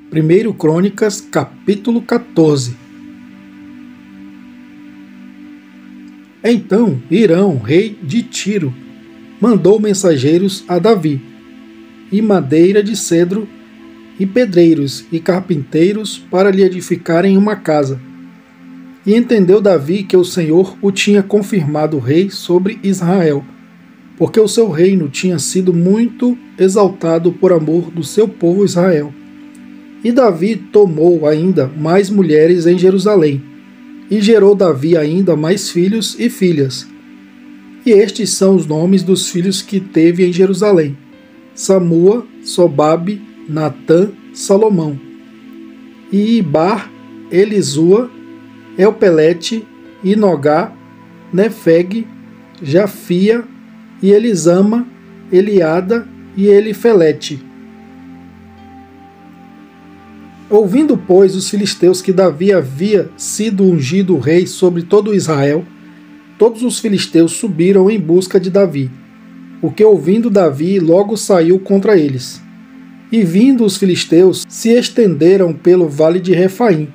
1 Crônicas, capítulo 14. Então Hirão, rei de Tiro, mandou mensageiros a Davi, e madeira de cedro, e pedreiros e carpinteiros para lhe edificarem uma casa. E entendeu Davi que o Senhor o tinha confirmado rei sobre Israel, porque o seu reino tinha sido muito exaltado por amor do seu povo Israel. E Davi tomou ainda mais mulheres em Jerusalém, e gerou Davi ainda mais filhos e filhas. E estes são os nomes dos filhos que teve em Jerusalém: Samua, Sobabe, Natã, Salomão. E Ibar, Elisua, Elpelete, Inogá, Nefeg, Jafia, e Elisama, Eliada e Elifelete. Ouvindo, pois, os filisteus que Davi havia sido ungido rei sobre todo Israel, todos os filisteus subiram em busca de Davi, o que, ouvindo Davi, logo saiu contra eles. E vindo os filisteus, se estenderam pelo vale de Refaim.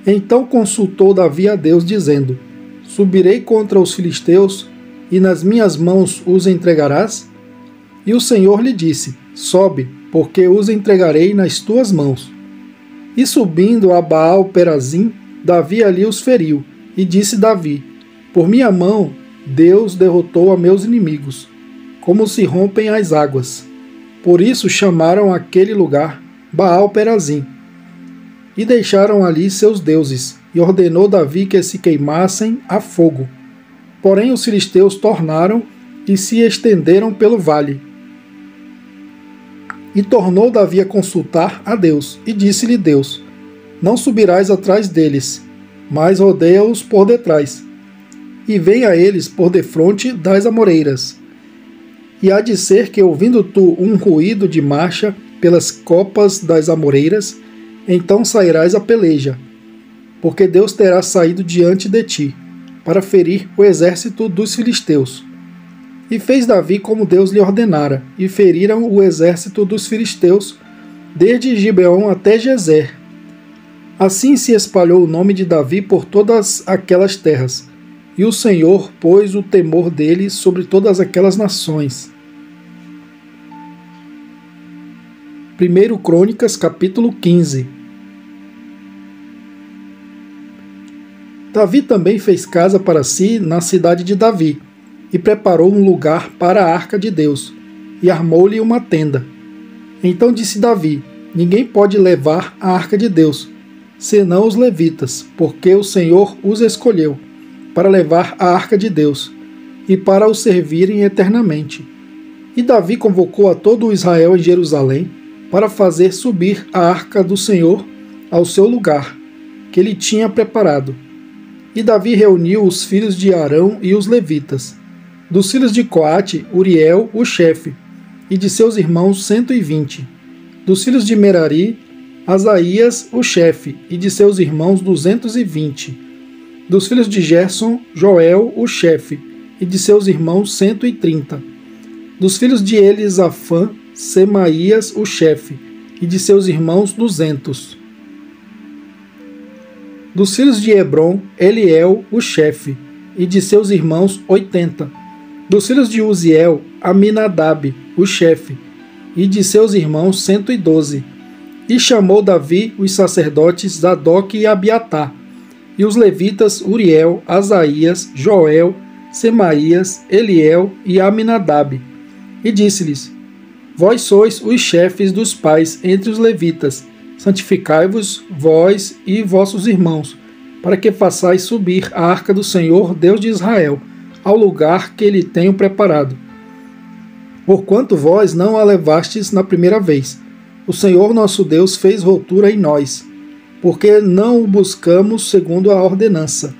Então consultou Davi a Deus, dizendo: Subirei contra os filisteus, e nas minhas mãos os entregarás? E o Senhor lhe disse: Sobe, porque os entregarei nas tuas mãos. E subindo a Baal-Perazim, Davi ali os feriu, e disse Davi: Por minha mão Deus derrotou a meus inimigos, como se rompem as águas. Por isso chamaram aquele lugar Baal-Perazim. E deixaram ali seus deuses, e ordenou Davi que se queimassem a fogo. Porém os filisteus tornaram e se estenderam pelo vale. E tornou Davi a consultar a Deus, e disse-lhe Deus: Não subirás atrás deles, mas rodeia-os por detrás, e vem a eles por defronte das amoreiras. E há de ser que, ouvindo tu um ruído de marcha pelas copas das amoreiras, então sairás a peleja, porque Deus terá saído diante de ti, para ferir o exército dos filisteus. E fez Davi como Deus lhe ordenara, e feriram o exército dos filisteus, desde Gibeon até Gezer. Assim se espalhou o nome de Davi por todas aquelas terras, e o Senhor pôs o temor dele sobre todas aquelas nações. 1 Crônicas, capítulo 15. Davi também fez casa para si na cidade de Davi, e preparou um lugar para a arca de Deus, e armou-lhe uma tenda. Então disse Davi: Ninguém pode levar a arca de Deus, senão os levitas, porque o Senhor os escolheu para levar a arca de Deus, e para o servirem eternamente. E Davi convocou a todo o Israel em Jerusalém, para fazer subir a arca do Senhor ao seu lugar, que ele tinha preparado. E Davi reuniu os filhos de Arão e os levitas. Dos filhos de Coate, Uriel, o chefe, e de seus irmãos 120. Dos filhos de Merari, Asaías, o chefe, e de seus irmãos 220. Dos filhos de Gerson, Joel, o chefe, e de seus irmãos 130. Dos filhos de Elisafã, Semaías, o chefe, e de seus irmãos 200. Dos filhos de Hebron, Eliel, o chefe, e de seus irmãos 80. Dos filhos de Uziel, Aminadab, o chefe, e de seus irmãos 112. E chamou Davi os sacerdotes Zadok e Abiatar, e os levitas Uriel, Asaías, Joel, Semaías, Eliel e Aminadab. E disse-lhes: Vós sois os chefes dos pais entre os levitas, santificai-vos, vós e vossos irmãos, para que façais subir a arca do Senhor, Deus de Israel, ao lugar que lhe tenho preparado. Porquanto vós não a levastes na primeira vez, o Senhor nosso Deus fez ruptura em nós, porque não o buscamos segundo a ordenança.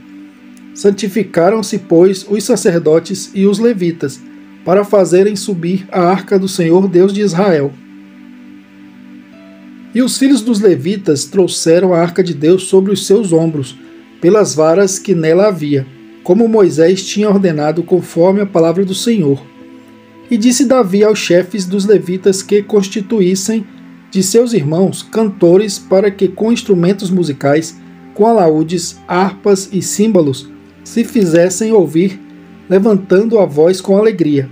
Santificaram-se, pois, os sacerdotes e os levitas, para fazerem subir a arca do Senhor Deus de Israel. E os filhos dos levitas trouxeram a arca de Deus sobre os seus ombros, pelas varas que nela havia, como Moisés tinha ordenado conforme a palavra do Senhor. E disse Davi aos chefes dos levitas que constituíssem de seus irmãos cantores para que com instrumentos musicais, com alaúdes, harpas e símbolos, se fizessem ouvir, levantando a voz com alegria.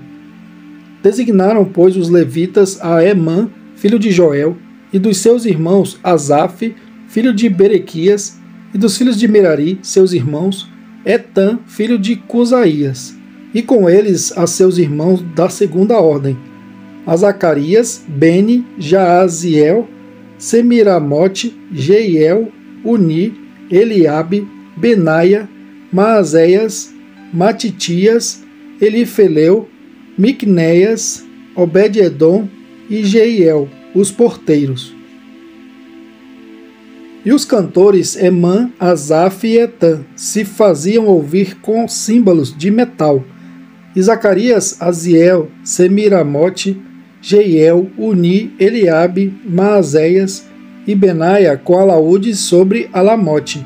Designaram, pois, os levitas a Emã, filho de Joel, e dos seus irmãos Asaf, filho de Berequias, e dos filhos de Merari, seus irmãos, Etã, filho de Cusaías, e com eles a seus irmãos da segunda ordem, a Zacarias, Beni, Jaaziel, Semiramote, Jeiel, Uni, Eliabe, Benaia, Maazéias, Matitias, Elifeleu, Miqunéias, Obed-edom e Jeiel, os porteiros. E os cantores Emã, Asaf e Etã se faziam ouvir com símbolos de metal. E Zacarias, Aziel, Semiramote, Jeiel, Uni, Eliabe, Maazéias e Benaia com alaúdes sobre Alamote.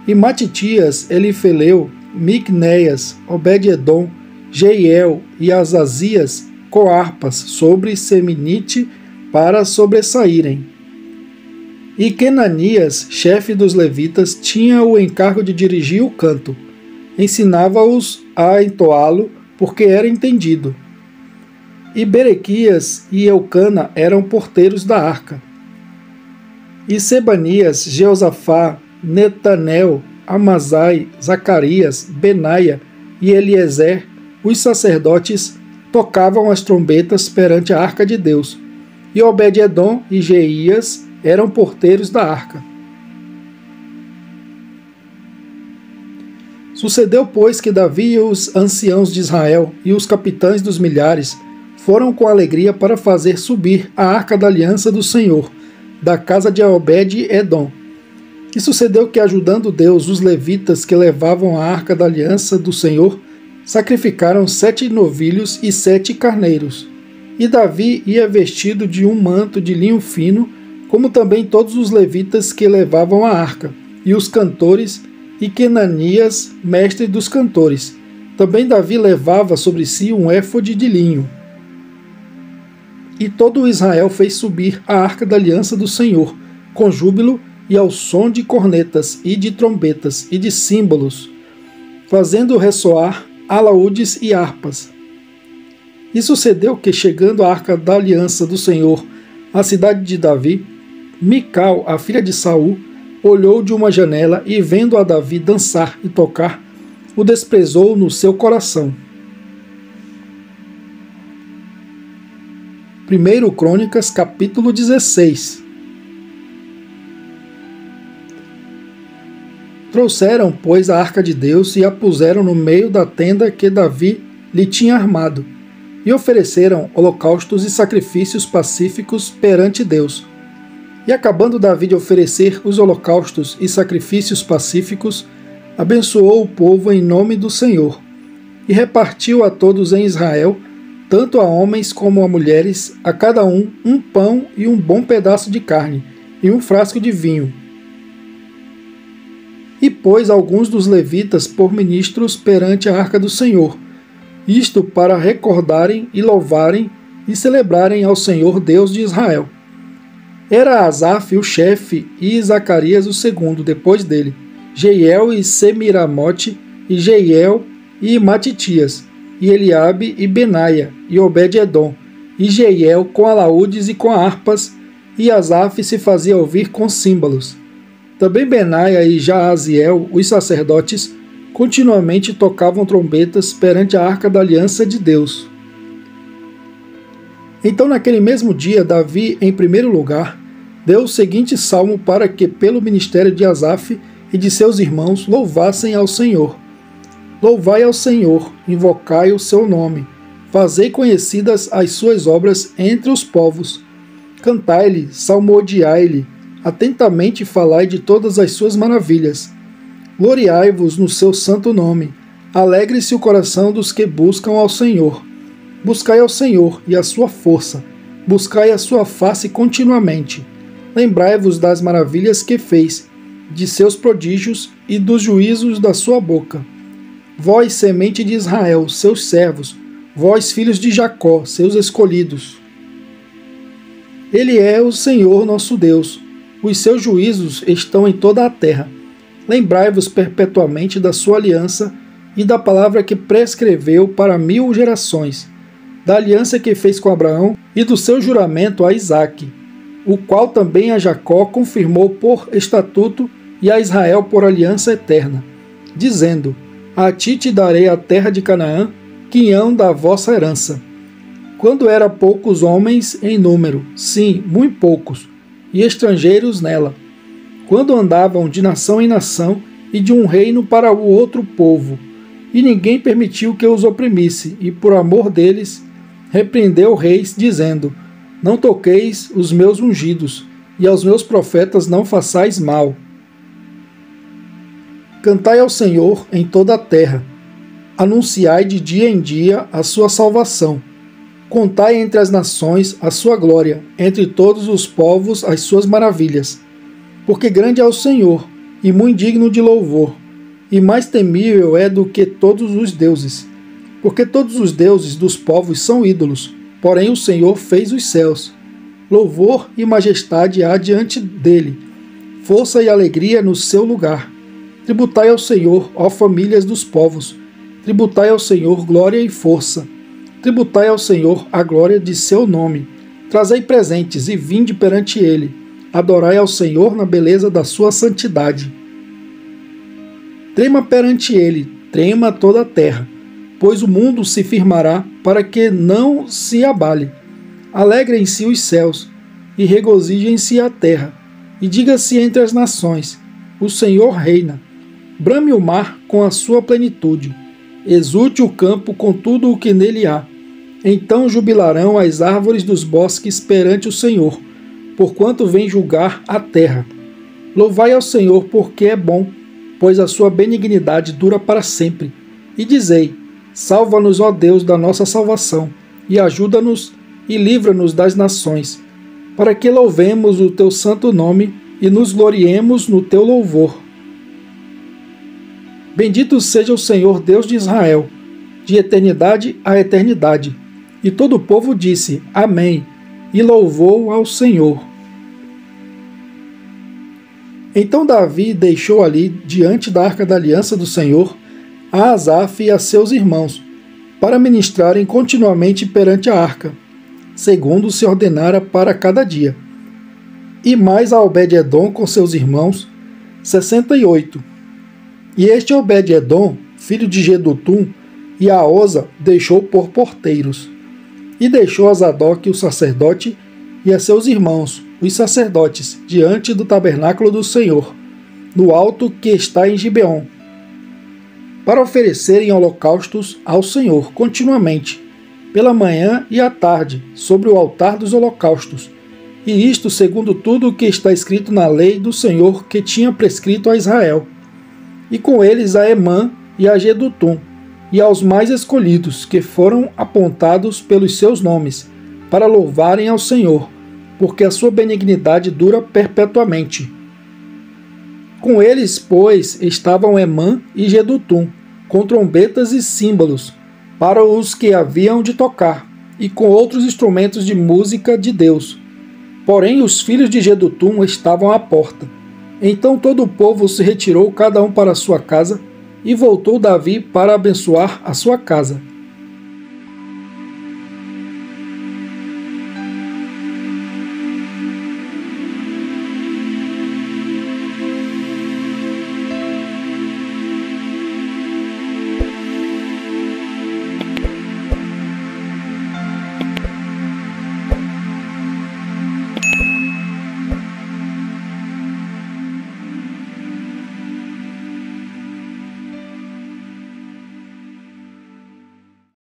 E Matitias, Elifeleu, Miqunéias, Obed-edom, Jeiel e Azazias com harpas sobre Seminite para sobressaírem. E Quenanias, chefe dos levitas, tinha o encargo de dirigir o canto. Ensinava-os a entoá-lo, porque era entendido. E Berequias e Eucana eram porteiros da arca. E Sebanias, Jeosafá, Netanel, Amazai, Zacarias, Benaia e Eliezer, os sacerdotes, tocavam as trombetas perante a arca de Deus. E Obed-edom e Jeías eram porteiros da arca. Sucedeu, pois, que Davi e os anciãos de Israel e os capitães dos milhares foram com alegria para fazer subir a arca da aliança do Senhor, da casa de Obed-edom. E sucedeu que, ajudando Deus, os levitas que levavam a arca da aliança do Senhor sacrificaram 7 novilhos e 7 carneiros. E Davi ia vestido de um manto de linho fino, como também todos os levitas que levavam a arca, e os cantores, e Quenanias, mestre dos cantores. Também Davi levava sobre si um éfode de linho. E todo Israel fez subir a arca da aliança do Senhor, com júbilo e ao som de cornetas, e de trombetas, e de símbolos, fazendo ressoar alaúdes e harpas. E sucedeu que, chegando a arca da aliança do Senhor à cidade de Davi, Mical, a filha de Saul, olhou de uma janela e, vendo a Davi dançar e tocar, o desprezou no seu coração. 1 Crônicas, capítulo 16. Trouxeram, pois, a arca de Deus e a puseram no meio da tenda que Davi lhe tinha armado, e ofereceram holocaustos e sacrifícios pacíficos perante Deus. E acabando Davi de oferecer os holocaustos e sacrifícios pacíficos, abençoou o povo em nome do Senhor, e repartiu a todos em Israel, tanto a homens como a mulheres, a cada um pão e um bom pedaço de carne, e um frasco de vinho. E pôs alguns dos levitas por ministros perante a arca do Senhor, isto para recordarem e louvarem e celebrarem ao Senhor Deus de Israel. Era Asaf o chefe e Zacarias o segundo depois dele, Jeiel e Semiramote, e Jeiel e Matitias, e Eliabe e Benaia, e Obed-edom, e Jeiel com alaúdes e com harpas, e Asaf se fazia ouvir com símbolos. Também Benaia e Jaaziel, os sacerdotes, continuamente tocavam trombetas perante a arca da aliança de Deus. Então, naquele mesmo dia, Davi, em primeiro lugar, deu o seguinte salmo para que, pelo ministério de Asaf e de seus irmãos, louvassem ao Senhor. Louvai ao Senhor, invocai o seu nome, fazei conhecidas as suas obras entre os povos. Cantai-lhe, salmodiai-lhe, atentamente falai de todas as suas maravilhas. Gloriai-vos no seu santo nome, alegre-se o coração dos que buscam ao Senhor. Buscai ao Senhor e a sua força, buscai a sua face continuamente. Lembrai-vos das maravilhas que fez, de seus prodígios e dos juízos da sua boca. Vós, semente de Israel, seus servos, vós, filhos de Jacó, seus escolhidos. Ele é o Senhor nosso Deus. Os seus juízos estão em toda a terra. Lembrai-vos perpetuamente da sua aliança e da palavra que prescreveu para 1000 gerações, da aliança que fez com Abraão e do seu juramento a Isaque, o qual também a Jacó confirmou por estatuto e a Israel por aliança eterna, dizendo: A ti te darei a terra de Canaã, quinhão da vossa herança. Quando era poucos homens em número, sim, muito poucos, e estrangeiros nela, quando andavam de nação em nação e de um reino para o outro povo, e ninguém permitiu que os oprimisse, e por amor deles repreendeu reis, dizendo: Não toqueis os meus ungidos, e aos meus profetas não façais mal. Cantai ao Senhor em toda a terra, anunciai de dia em dia a sua salvação. Contai entre as nações a sua glória, entre todos os povos as suas maravilhas. Porque grande é o Senhor, e muito digno de louvor, e mais temível é do que todos os deuses. Porque todos os deuses dos povos são ídolos, porém o Senhor fez os céus. Louvor e majestade há diante dele, força e alegria no seu lugar. Tributai ao Senhor, ó famílias dos povos, tributai ao Senhor glória e força. Tributai ao Senhor a glória de seu nome. Trazei presentes e vinde perante ele. Adorai ao Senhor na beleza da sua santidade. Trema perante ele, trema toda a terra, pois o mundo se firmará para que não se abale. Alegrem-se os céus, e regozijem-se a terra, e diga-se entre as nações: o Senhor reina. Brame o mar com a sua plenitude, exulte o campo com tudo o que nele há. Então jubilarão as árvores dos bosques perante o Senhor, porquanto vem julgar a terra. Louvai ao Senhor, porque é bom, pois a sua benignidade dura para sempre. E dizei: Salva-nos, ó Deus, da nossa salvação, e ajuda-nos e livra-nos das nações, para que louvemos o teu santo nome e nos gloriemos no teu louvor. Bendito seja o Senhor Deus de Israel, de eternidade a eternidade. E todo o povo disse: Amém, e louvou ao Senhor. Então Davi deixou ali, diante da arca da aliança do Senhor, a Asaf e a seus irmãos, para ministrarem continuamente perante a arca, segundo se ordenara para cada dia. E mais a Obed-edom com seus irmãos, 68. E este Obed-edom, filho de Jedutum, e a Osa deixou por porteiros. E deixou a Zadok, o sacerdote, e a seus irmãos, os sacerdotes, diante do tabernáculo do Senhor, no alto que está em Gibeon, para oferecerem holocaustos ao Senhor continuamente, pela manhã e à tarde, sobre o altar dos holocaustos, e isto segundo tudo o que está escrito na lei do Senhor que tinha prescrito a Israel. E com eles a Emã e a Jedutum, e aos mais escolhidos, que foram apontados pelos seus nomes, para louvarem ao Senhor, porque a sua benignidade dura perpetuamente. Com eles, pois, estavam Emã e Jedutum, com trombetas e símbolos, para os que haviam de tocar, e com outros instrumentos de música de Deus. Porém, os filhos de Jedutum estavam à porta. Então todo o povo se retirou, cada um para a sua casa, e voltou Davi para abençoar a sua casa.